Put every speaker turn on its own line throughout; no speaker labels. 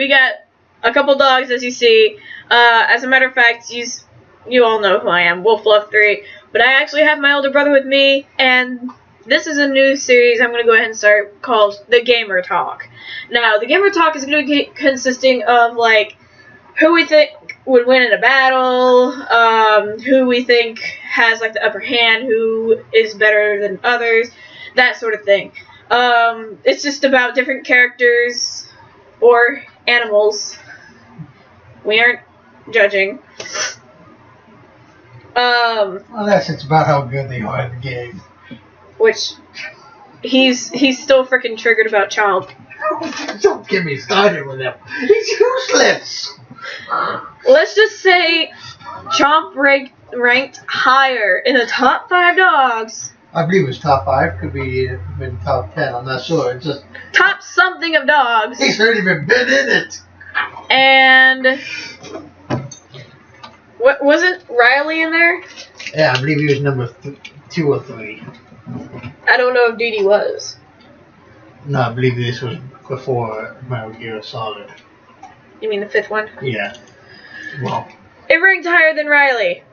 we got a couple dogs, as you see. As a matter of fact, you all know who I am, Wolf Love 3. But I actually have my older brother with me, and this is a new series I'm going to go ahead and start called The Gamer Talk. Now, The Gamer Talk is going to be consisting of, like, who we think would win in a battle, who we think has, like, the upper hand, who is better than others, that sort of thing. It's just about different characters or animals. We aren't judging.
Unless it's about how good they are in the game.
Which, he's still freaking triggered about Chomp.
Don't get me started with him. He's useless.
Let's just say Chomp ranked higher in the top 5 dogs.
I believe it was top 5. Could be even top 10. I'm not sure. It's just
top something of dogs.
He's not even been in it.
And wasn't Riley in there?
Yeah, I believe he was number 2 or 3.
I don't know if Dee was.
No, I believe this was before Metal Gear Solid.
You mean the 5th one?
Yeah. Well,
it ranked higher than Riley.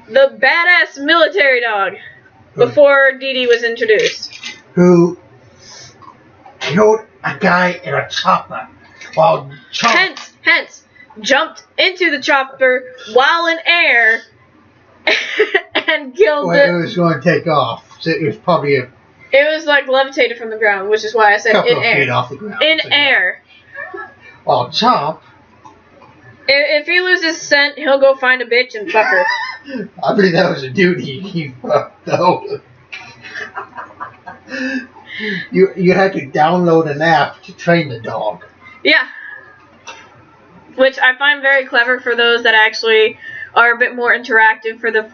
The badass military dog. Before Dee was introduced.
Who killed a guy in a chopper while
Hence, jumped into the chopper while in air and killed it.
It was going to take off. So it was probably
It was like levitated from the ground, which is why I said in air.
Feet off the ground.
In air.
While Chomp.
If he loses scent, he'll go find a bitch and fuck her.
I believe that was a dude he fucked over. You had to download an app to train the dog.
Yeah. Which I find very clever for those that actually are a bit more interactive for the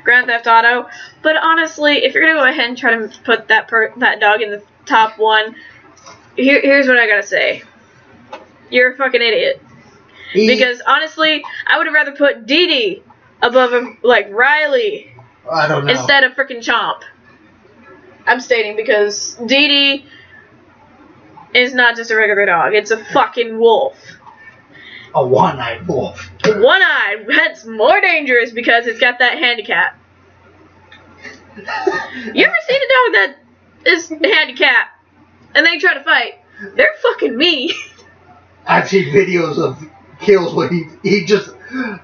Grand Theft Auto. But honestly, if you're going to go ahead and try to put that dog in the top 1, here's what I gotta say. You're a fucking idiot. Because honestly, I would have rather put Dee above like Riley.
I don't know.
Instead of freaking Chomp. I'm stating because Dee is not just a regular dog. It's a fucking wolf.
A one-eyed wolf.
One-eyed. That's more dangerous because it's got that handicap. You ever seen a dog that is handicapped and they try to fight? They're fucking mean.
I've seen videos of kills where he just,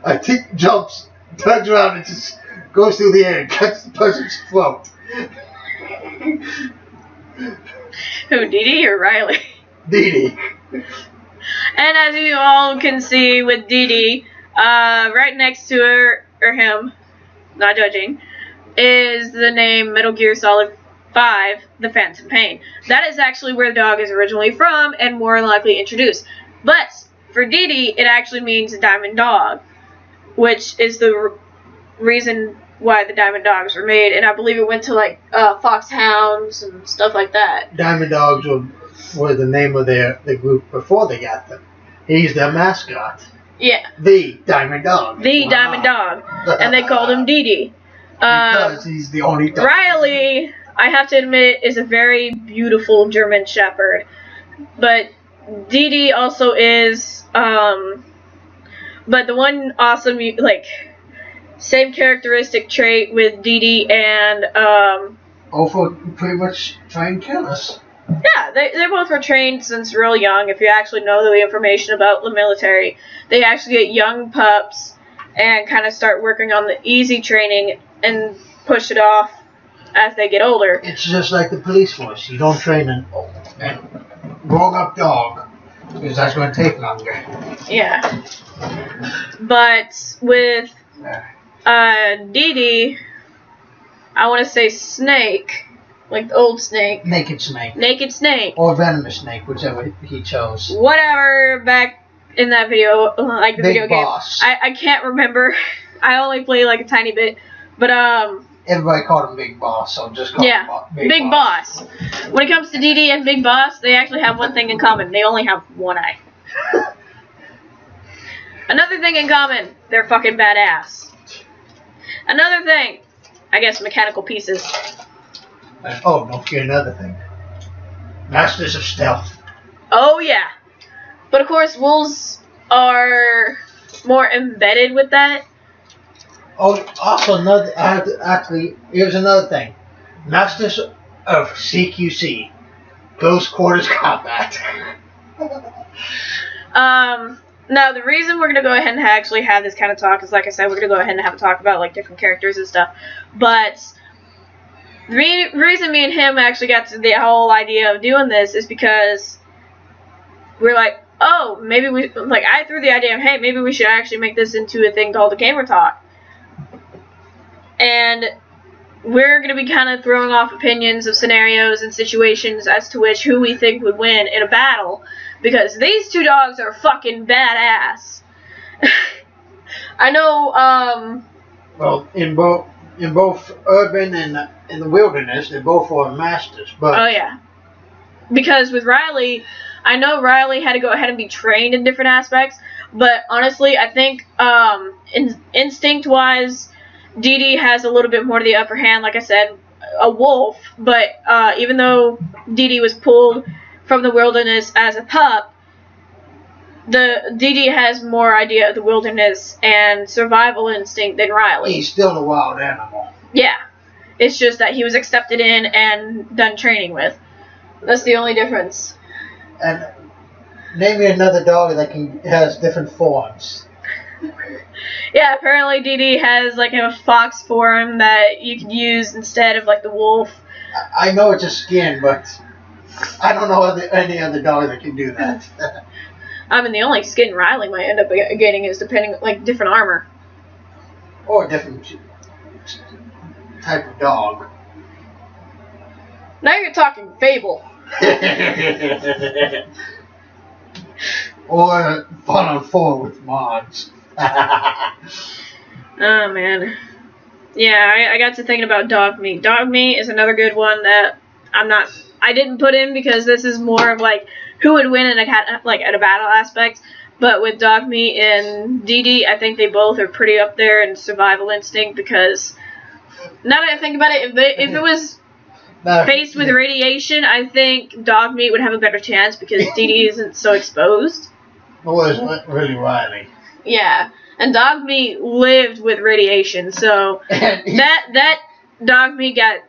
I think, jumps, turns around, and just goes through the air and cuts the person's throat.
Who, Dee or Riley?
Dee.
And as you all can see with Dee, right next to her, or him, not judging, is the name Metal Gear Solid 5, The Phantom Pain. That is actually where the dog is originally from and more likely introduced. But for Dee, it actually means Diamond Dog, which is the reason why the Diamond Dogs were made. And I believe it went to like Foxhounds and stuff like that.
Diamond Dogs were the name of the group before they got them. He's their mascot.
Yeah.
The Diamond Dog.
The Diamond Dog. And they called him Dee.
Because he's the only dog.
Riley, I have to admit, is a very beautiful German Shepherd. But Dee also is, but the one awesome, like, same characteristic trait with Dee and,
for pretty much try and kill us.
Yeah, they both were trained since real young. If you actually know the information about the military, they actually get young pups and kind of start working on the easy training and push it off as they get older.
It's just like the police force. You don't train a grown-up dog because that's going to take longer.
Yeah. But with Dee, I want to say Snake, like the old Snake.
Naked Snake.
Naked Snake.
Or Venomous Snake, whichever he chose.
Whatever, back in that video, like the
Big
video game.
Boss.
I can't remember. I only play like a tiny bit. But,
everybody called him Big Boss, so just call him
Big Boss. When it comes to Dee and Big Boss, they actually have one thing in common. They only have one eye. Another thing in common, they're fucking badass. Another thing, I guess mechanical pieces.
Oh, don't forget another thing. Masters of Stealth.
Oh yeah. But of course, wolves are more embedded with that.
Oh, also here's another thing. Masters of CQC, Close Quarters Combat.
Now the reason we're gonna go ahead and actually have this kind of talk is, like I said, we're gonna go ahead and have a talk about like different characters and stuff. But the reason me and him actually got to the whole idea of doing this is because we're like, oh, maybe we, like, I threw the idea of, hey, maybe we should actually make this into a thing called a Gamer Talk. And we're going to be kind of throwing off opinions of scenarios and situations as to who we think would win in a battle. Because these two dogs are fucking badass. I know,
Well, in both urban and in the wilderness, they both are masters. But
oh, yeah. Because with Riley, I know Riley had to go ahead and be trained in different aspects. But honestly, I think instinct-wise, Dee Dee has a little bit more to the upper hand. Like I said, a wolf. But even though Dee Dee was pulled from the wilderness as a pup, Dee Dee has more idea of the wilderness and survival instinct than Riley.
He's still a wild animal.
Yeah. It's just that he was accepted in and done training with. That's the only difference.
And name me another dog that has different forms.
Yeah, apparently Dee Dee has like a fox form that you could use instead of like the wolf.
I know it's a skin, but I don't know any other dog that can do that.
I mean, the only skin Riley might end up getting is depending, like, different armor.
Or a different type of dog.
Now you're talking Fable.
Or Fun on 4 with mods.
Oh, man. Yeah, I got to thinking about Dog Meat. Dog Meat is another good one that I didn't put in because this is more of, like, who would win in at a battle aspect. But with Dog Meat and Dee Dee, I think they both are pretty up there in survival instinct because now that I think about it, if it was faced with radiation, I think Dog Meat would have a better chance because Dee Dee isn't so exposed.
It was really Riley.
Yeah, and Dog Meat lived with radiation, so that Dog Meat got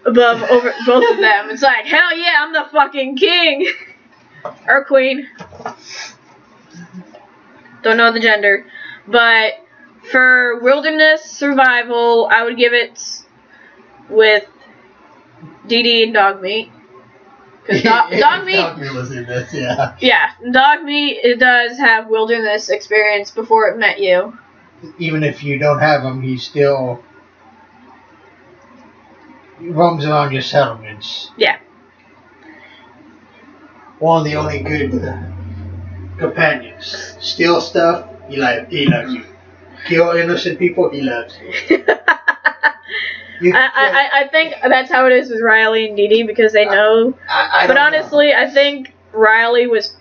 above over both of them. It's like, hell yeah, I'm the fucking king. Or queen. Don't know the gender. But for wilderness survival, I would give it with Dee Dee and Dog Meat. Because Dog Meat...
Dog Meat was in this, yeah.
Yeah, Dog Meat, it does have wilderness experience before it met you.
Even if you don't have him, he roams around your settlements.
Yeah.
One of the only good companions. Steal stuff, he loves you. Kill innocent people, he loves you.
I think that's how it is with Riley and Dee Dee because they know. But honestly, I think Riley was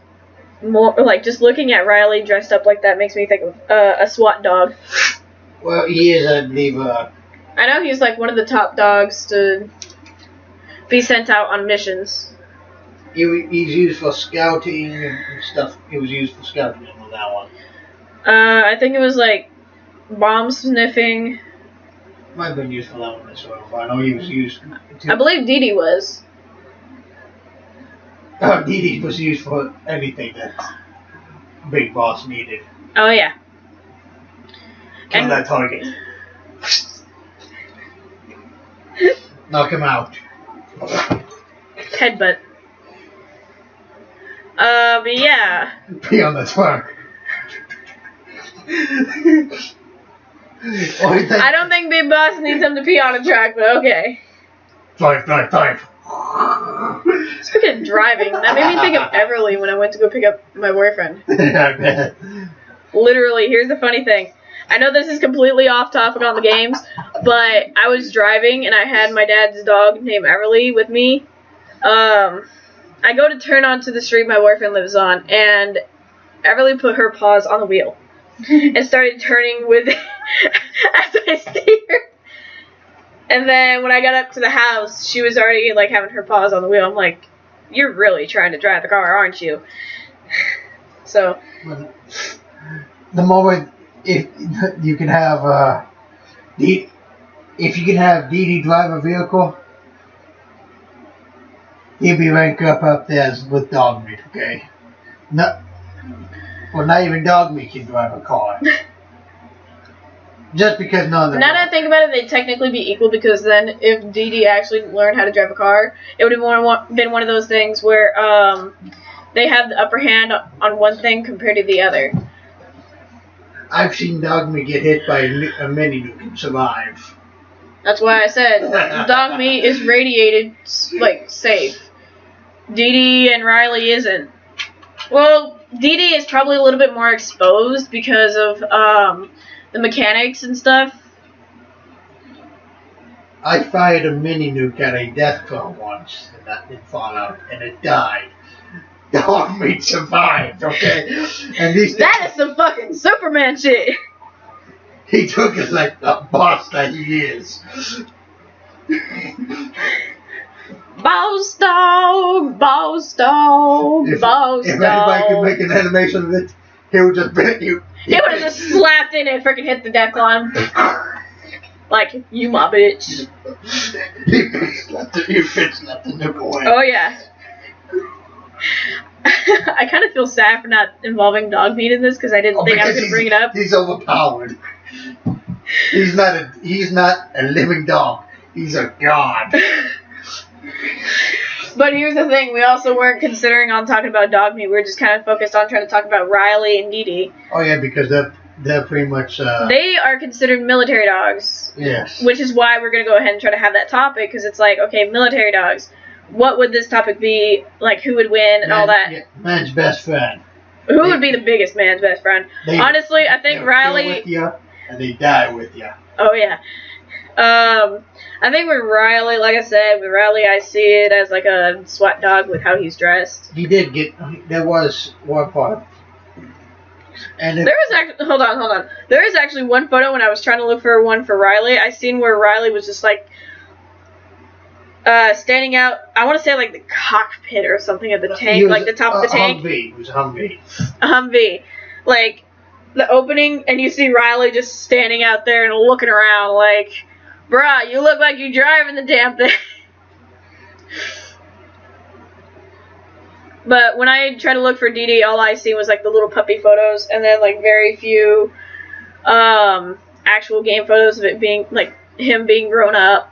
more like just looking at Riley dressed up like that makes me think of a SWAT dog.
Well, he is, I believe.
I know he's like one of the top dogs to be sent out on missions.
He's used for scouting and stuff. He was used for scouting on that one.
I think it was like bomb sniffing.
Might have been used for that one as well. I know he was used.
I believe Dee Dee was.
Dee Dee was used for anything that Big Boss needed.
Oh yeah.
Kill that target. Knock him out.
Headbutt. But yeah.
Pee on the target.
I don't think Big Boss needs him to pee on a truck, but okay.
Drive.
Speaking of driving, that made me think of Everly when I went to go pick up my boyfriend.
I bet.
Literally, here's the funny thing. I know this is completely off topic on the games, but I was driving and I had my dad's dog named Everly with me. I go to turn onto the street my boyfriend lives on, and Everly put her paws on the wheel and started turning with as I steered. And then when I got up to the house, she was already like having her paws on the wheel. I'm like, "You're really trying to drive the car, aren't you?" So
But the moment if you can have if you can have Dee drive a vehicle, he'd be ranked up there with Dogmeat. Okay, not even Dogmeat can drive a car. Just because none of them.
now that I think about it, they'd technically be equal because then if Dee Dee actually learned how to drive a car, it would have been one of those things where they had the upper hand on one thing compared to the other.
I've seen Dogmeat get hit by a mini nuke and survive.
That's why I said Dogmeat is radiated like safe. Dee Dee and Riley isn't. Well, Dee Dee is probably a little bit more exposed because of the mechanics and stuff.
I fired a mini nuke at a death claw once, and that did fall out, and it died. Dogmeat survived, okay? And
That is some fucking Superman shit.
he took it like the boss that he is.
Boss dog, boss dog, boss
If
dog.
anybody could make an animation of it, he would just bet you.
He would have just slapped in and freaking hit the death on. Like, you my bitch.
You slapped the nipple away.
Oh, yeah. I kind of feel sad for not involving Dogmeat in this because I didn't think I was going to bring it up.
He's overpowered. He's not a living dog. He's a god.
But here's the thing, we also weren't considering on talking about Dogmeat. We were just kind of focused on trying to talk about Riley and Dee Dee.
Oh yeah, because they're pretty much.
They are considered military dogs.
Yes.
Which is why we're going to go ahead and try to have that topic, because it's like, okay, military dogs. What would this topic be? Like, who would win and all that?
Yeah, man's best friend.
Who would be the biggest man's best friend? Honestly, I think Riley.
With you, and they die with you.
Oh yeah. I think with Riley, like I said, with Riley, I see it as like a SWAT dog with how he's dressed.
He did get. There was one part. And
There was actually hold on. There is actually one photo when I was trying to look for one for Riley. I seen where Riley was just like standing out. I want to say like the cockpit or something of the tank, like the top of the tank.
Humvee. It was a Humvee.
A Humvee, like the opening, and you see Riley just standing out there and looking around like, bruh, you look like you're driving the damn thing. But when I tried to look for Dee Dee, all I seen was like the little puppy photos, and then like very few actual game photos of it being like him being grown up,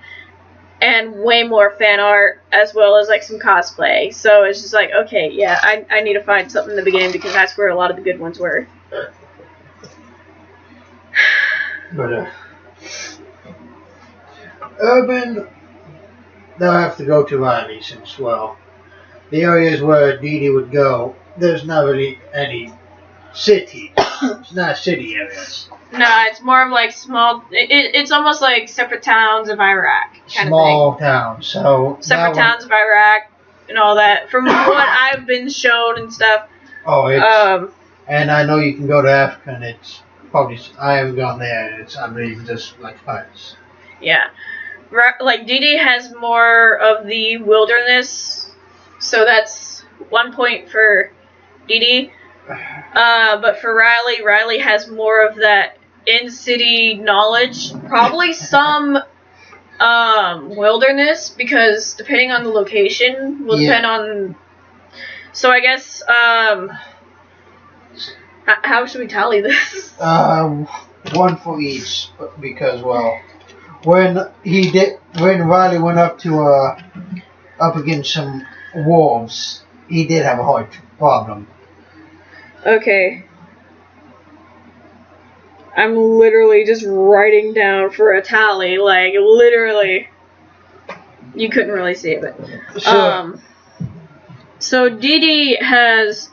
and way more fan art as well as like some cosplay. So it's just like, okay, yeah, I need to find something in the beginning because that's where a lot of the good ones were.
But urban, they'll have to go to Riley since, well, the areas where Dee Dee would go, there's not really any city. It's not city areas.
No, it's more of like small. It's almost like separate towns of Iraq kind
Small
of thing.
towns. So
Separate towns of Iraq and all that. From what I've been shown and stuff.
Oh, it's, and I know you can go to Africa, and it's probably, I haven't gone there. It's, I believe, just like huts.
Yeah, like Dee Dee has more of the wilderness, so that's 1 point for Dee Dee. But for Riley has more of that in-city knowledge. Probably some wilderness, because depending on the location will depend on. So I guess how should we tally this?
One for each, because well, when Riley went up against some wolves, he did have a heart problem.
Okay. I'm literally just writing down for a tally, like literally. You couldn't really see it, but
Sure.
So Dee Dee has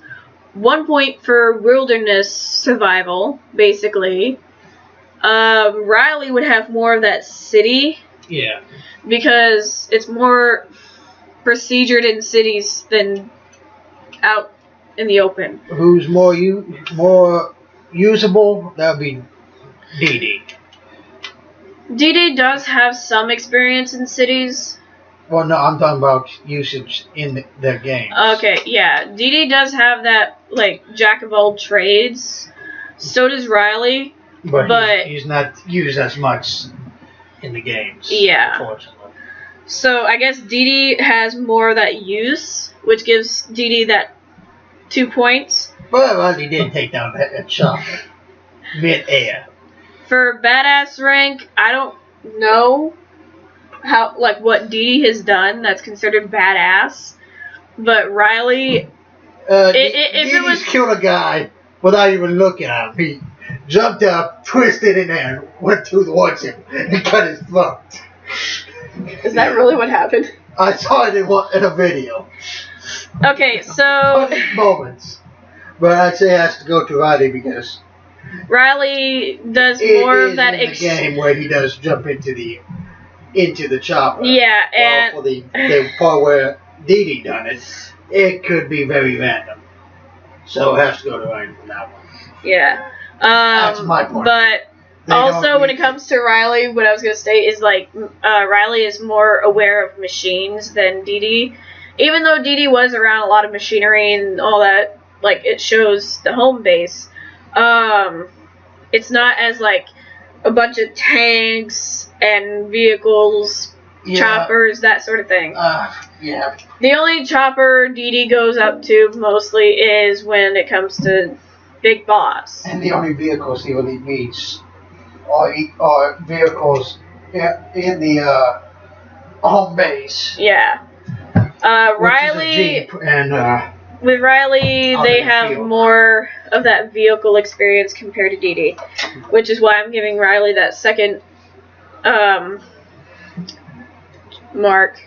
1 point for wilderness survival, basically. Riley would have more of that city.
Yeah.
Because it's more procedured in cities than out in the open.
Who's more usable? That would be Dee Dee.
Dee Dee does have some experience in cities.
Well, no, I'm talking about usage in the game.
Okay, yeah. Dee Dee does have that, like, jack of all trades. So does Riley.
But he's not used as much in the games.
Yeah.
Unfortunately.
So I guess Dee Dee has more of that use, which gives Dee Dee that 2 points.
Well, Riley did take down that chopper mid-air.
For badass rank, I don't know how, like, what Dee Dee has done that's considered badass. But Riley, if it was
killed a guy without even looking at him. He jumped up, twisted in there, and went towards him and cut his throat.
Is that really what happened?
I saw it in a video.
Okay, so
Funny moments, but I'd say it has to go to Riley because
Riley does
it
more
is
of that.
In the game where he does jump into the chopper.
Yeah, and
for the part where Dee Dee done it, it could be very random. So it has to go to Riley for that one.
yeah.
That's my point.
But also, when it comes to Riley, what I was gonna say is like Riley is more aware of machines than Dee Dee. Even though Dee Dee was around a lot of machinery and all that, like it shows the home base. It's not as like a bunch of tanks and vehicles, choppers, that sort of thing.
Yeah.
The only chopper Dee Dee goes up to mostly is when it comes to Big Boss.
And the only vehicles he really meets are vehicles in the home base.
Yeah. Riley,
and
with Riley, they have more of that vehicle experience compared to Dee Dee, which is why I'm giving Riley that second mark.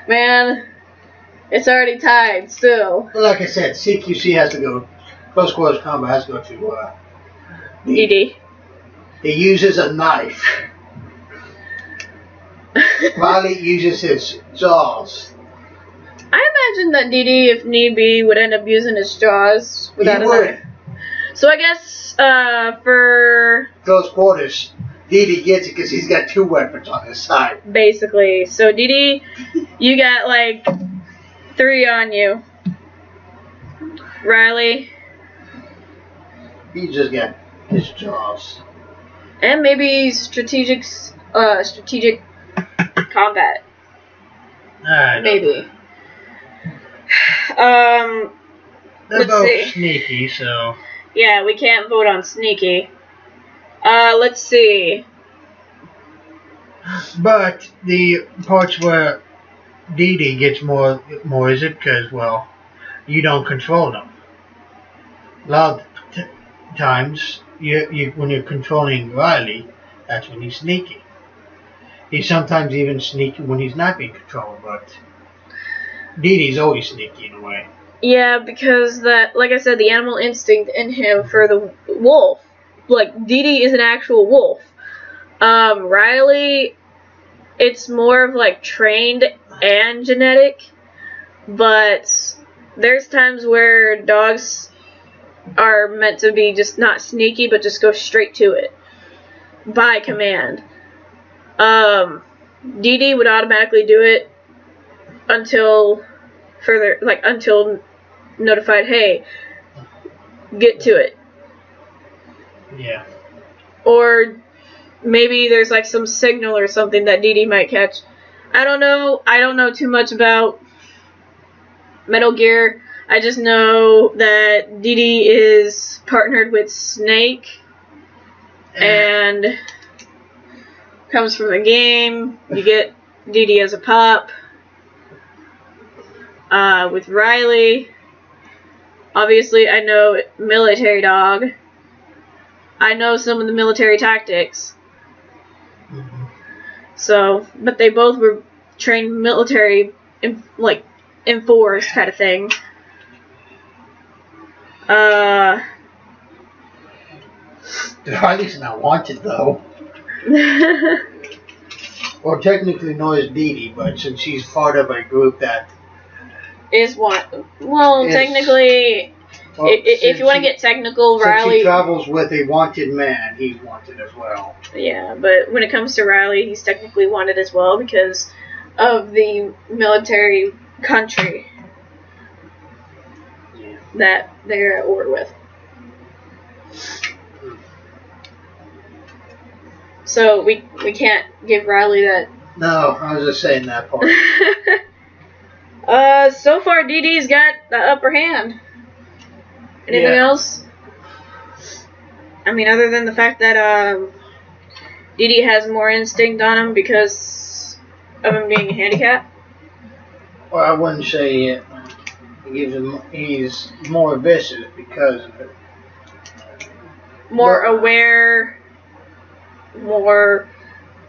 Man, it's already tied still.
But like I said, CQC has to go. Close quarters combat has to go to
Dee Dee.
He uses a knife. Riley uses his jaws.
I imagine that Dee Dee, if need be, would end up using his jaws without a knife. So I guess for
close quarters, Dee Dee gets it because he's got 2 weapons on his side.
Basically. So Dee Dee, you got like 3 on you. Riley.
He just got his jaws.
And maybe strategic combat. Maybe.
They're
Let's
both
see.
sneaky, so.
Yeah, we can't vote on sneaky. Let's see.
But the parts where Dee Dee gets more is it because, well, you don't control them. A lot of times, you when you're controlling Riley, that's when he's sneaky. He's sometimes even sneaky when he's not being controlled, but Dee Dee's always sneaky in a way.
Yeah, because that, like I said, the animal instinct in him for the wolf. Like, Dee Dee is an actual wolf. Riley, it's more of like trained and genetic, but there's times where dogs are meant to be just not sneaky, but just go straight to it by command. Dee Dee would automatically do it until notified, hey, get to it.
Yeah.
Or maybe there's like some signal or something that Dee Dee might catch. I don't know. I don't know too much about Metal Gear. I just know that Dee Dee is partnered with Snake and comes from the game. You get Dee Dee as a pup. With Riley, obviously I know military dog. I know some of the military tactics.
Mm-hmm.
So, but they both were trained military, enforced kind of thing.
Riley's not wanted though. Or technically known as Dee Dee, but since she's part of a group that
is one. Well, technically, if you want to get technical,
since
Riley.
he travels with a wanted man, he's wanted as well.
Yeah, but when it comes to Riley, he's technically wanted as well because of the military country that they're at war with. So we can't give Riley that.
No, I was just saying that part.
So far Dee Dee's got the upper hand. Anything else? I mean, other than the fact that Dee Dee has more instinct on him because of him being handicapped.
Well, I wouldn't say it. He's more vicious because of it.
More aware.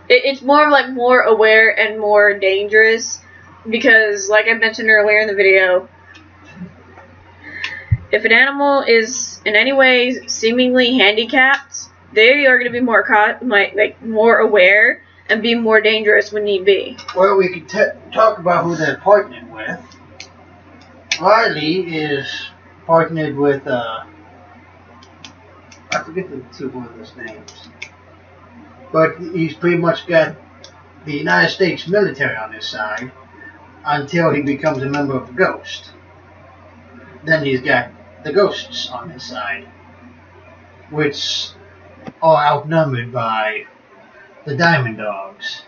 It's more like more aware and more dangerous because, like I mentioned earlier in the video, if an animal is in any way seemingly handicapped, they are going to be more more aware and be more dangerous when need be.
Well, we could talk about who they're partnered with. Riley is partnered with I forget the two brothers' names. But he's pretty much got the United States military on his side until he becomes a member of the Ghost. Then he's got the Ghosts on his side, which are outnumbered by the Diamond Dogs.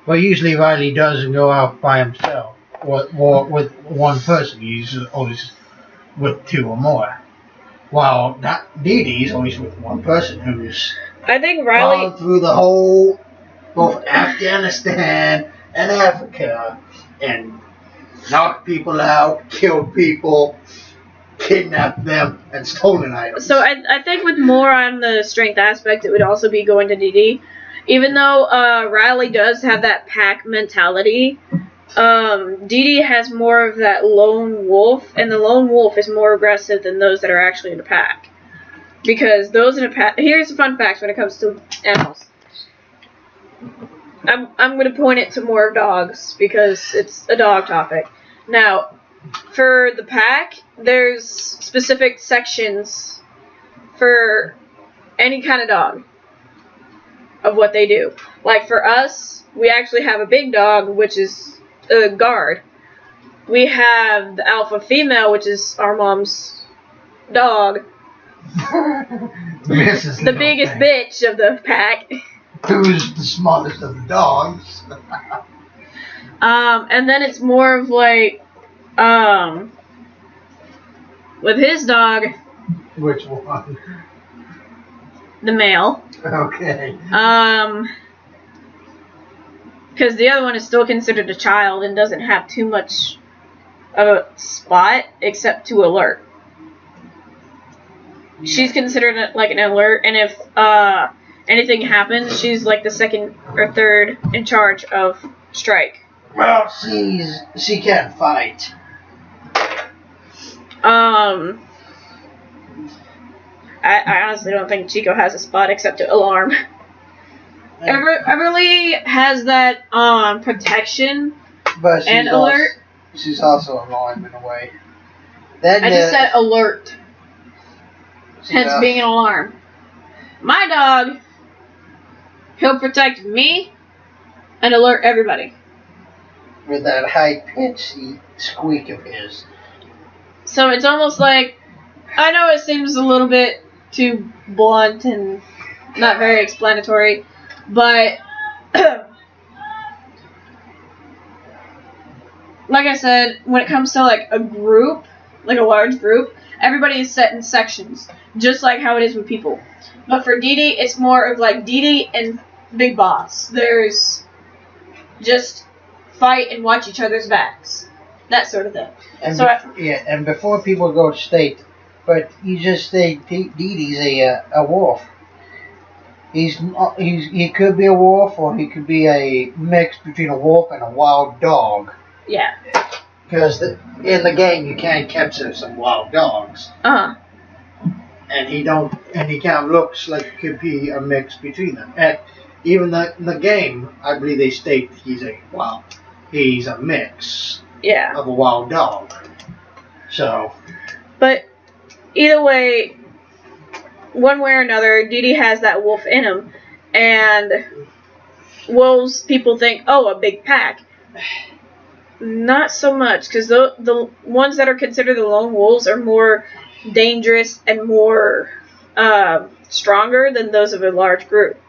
But usually Riley doesn't go out by himself or with one person. He's always with two or more. While Dee Dee's always with one person who's
I think Riley
gone through the whole, both Afghanistan and Africa, and knocked people out, killed people, kidnapped them, and stolen items.
So I think with more on the strength aspect, it would also be going to Dee Dee. Even though Riley does have that pack mentality, Dee Dee has more of that lone wolf, and the lone wolf is more aggressive than those that are actually in a pack. Because those in a pack... Here's the fun facts when it comes to animals. I'm going to point it to more dogs, because it's a dog topic. Now, for the pack, there's specific sections for any kind of dog of what they do. Like for us, we actually have a big dog, which is a guard. We have the alpha female, which is our mom's dog. The biggest bitch of the pack.
Who's the smallest of the dogs.
And then it's more of like, with his dog.
Which one?
The male.
Okay.
Because the other one is still considered a child and doesn't have too much of a spot except to alert. Yeah. She's considered like an alert, and if anything happens, she's like the second or third in charge of strike.
Well, she can't fight.
I honestly don't think Chico has a spot except to alarm. Everly has that protection
but
and alert.
She's also alarm in a way.
I just said alert. Hence being an alarm. My dog, he'll protect me and alert everybody.
With that high-pitched squeak of his.
So it's almost like, I know it seems a little bit too blunt and not very explanatory, but like I said, when it comes to like a group, like a large group, everybody is set in sections, just like how it is with people. But for Dee Dee, it's more of like Dee Dee and Big Boss. There's just fight and watch each other's backs, that sort of thing.
And and before people go to state, but you just say Dee Dee's a wolf. He could be a wolf, or he could be a mix between a wolf and a wild dog.
Yeah.
Because in the game you can't capture some wild dogs. And he kind of looks like it could be a mix between them. And even in the game, I believe they state he's a mix.
Yeah.
Of a wild dog. So
But either way, one way or another, Dee Dee has that wolf in him, and wolves, people think, oh, a big pack. Not so much, because the ones that are considered the lone wolves are more dangerous and more stronger than those of a large group.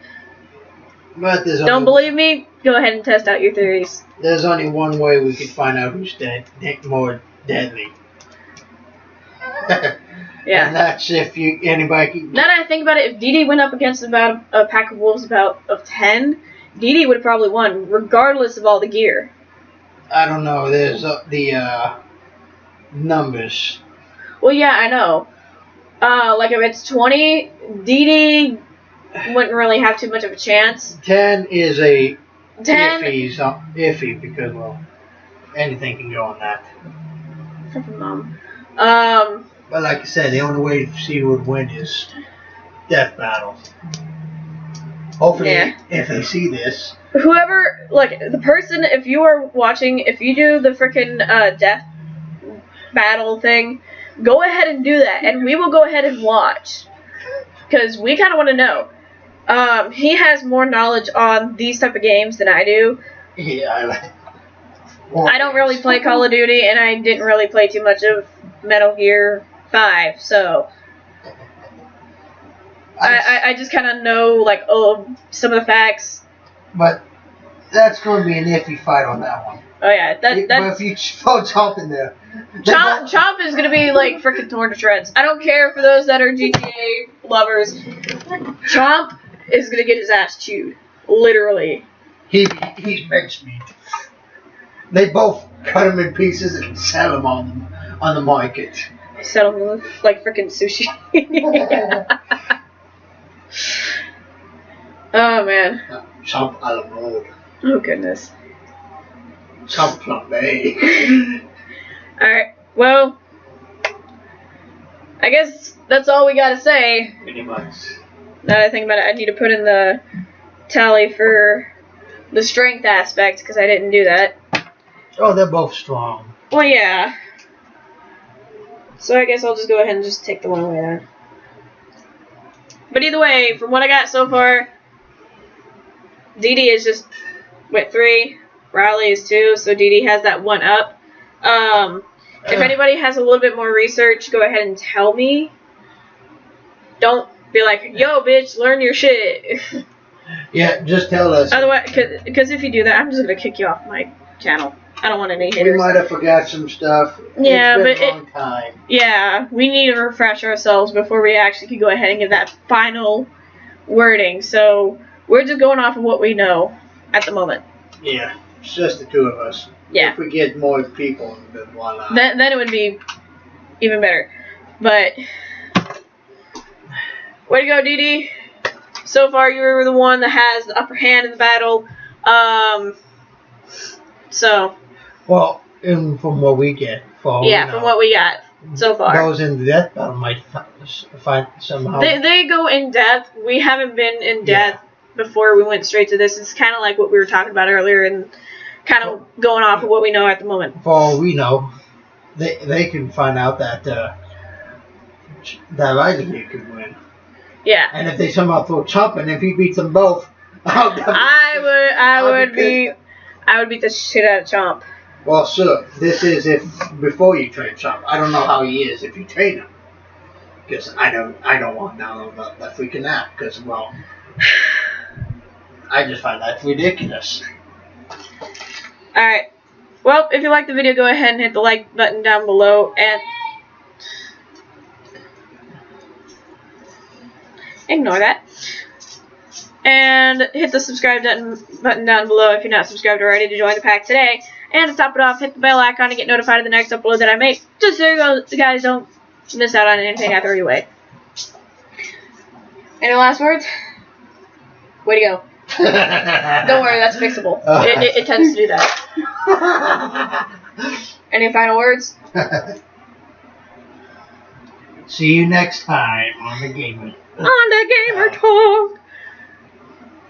But
Don't believe me? Go ahead and test out your theories.
There's only one way we can find out who's more deadly.
Yeah.
And that's if anybody can.
Now that I think about it, if Dee Dee went up against about a pack of wolves of 10, Dee Dee would have probably won, regardless of all the gear.
I don't know. There's the numbers.
Well, yeah, I know. Like if it's 20, Dee Dee wouldn't really have too much of a chance.
10 is a
10.
iffy because well, anything can go on that.
Fucking mom.
But like I said, the only way to see who would win is death battle. Hopefully,
Yeah.
if they see this,
Whoever, like, the person, if you are watching, if you do the frickin' death battle thing, go ahead and do that, and we will go ahead and watch. Because we kind of want to know. He has more knowledge on these type of games than I do.
yeah,
I don't really play Call of Duty, and I didn't really play too much of Metal Gear 5, so I just kind of know, like, some of the facts.
But that's going to be an iffy fight on that one.
Oh, yeah,
But if you throw Chomp in there,
Chomp is gonna be like freaking torn to shreds. I don't care for those that are GTA lovers. Chomp is gonna get his ass chewed, literally.
he's bench meat. They both cut him in pieces and sell him on the market.
Settle with like freaking sushi. Oh man.
Chomp a la mode.
Oh goodness.
Chomp flambe.
Alright, well, I guess that's all we gotta say.
Pretty much.
Now that I think about it, I need to put in the tally for the strength aspect, because I didn't do that.
Oh, they're both strong.
Well, yeah. So I guess I'll just go ahead and just take the one away then. But either way, from what I got so far, Dee Dee is just, 3, Riley is 2, so Dee Dee has that 1 up. If anybody has a little bit more research, go ahead and tell me. Don't be like, yo, bitch, learn your shit.
Yeah, just tell us.
Otherwise, because if you do that, I'm just going to kick you off my channel. I don't want any haters.
We might have forgot some stuff.
Yeah,
it's been a long time.
Yeah, we need to refresh ourselves before we actually can go ahead and give that final wording. So we're just going off of what we know at the moment.
Yeah, it's just the two of us.
Yeah.
If we get more people, then voila.
Then it would be even better. But way to go, Dee Dee. So far, you were the one that has the upper hand in the battle. So.
Well, from what we get, from
what we got so far.
Those in the death battle might find somehow.
They go in depth. We haven't been in depth before we went straight to this. It's kind of like what we were talking about earlier, and kind of going off of what we know at the moment.
For all we know, they can find out that Riley could win.
Yeah.
And if they somehow throw Chomp in, if he beats them both,
I would beat the shit out of Chomp.
Well, sir, this is before you train Chomp. I don't know how he is if you train him, because I don't want to know about that freaking app. Because well, I just find that ridiculous.
Alright. Well, if you liked the video, go ahead and hit the like button down below, and ignore that. And hit the subscribe button down below if you're not subscribed already to join the pack today. And to top it off, hit the bell icon to get notified of the next upload that I make, just so you guys don't miss out on anything I throw your way. Any last words? Way to go. Don't worry, that's fixable. It tends to do that. Any final words?
See you next time on the Gamer.
On the Gamer Talk.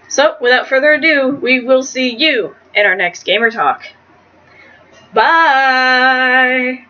So, without further ado, we will see you in our next Gamer Talk. Bye!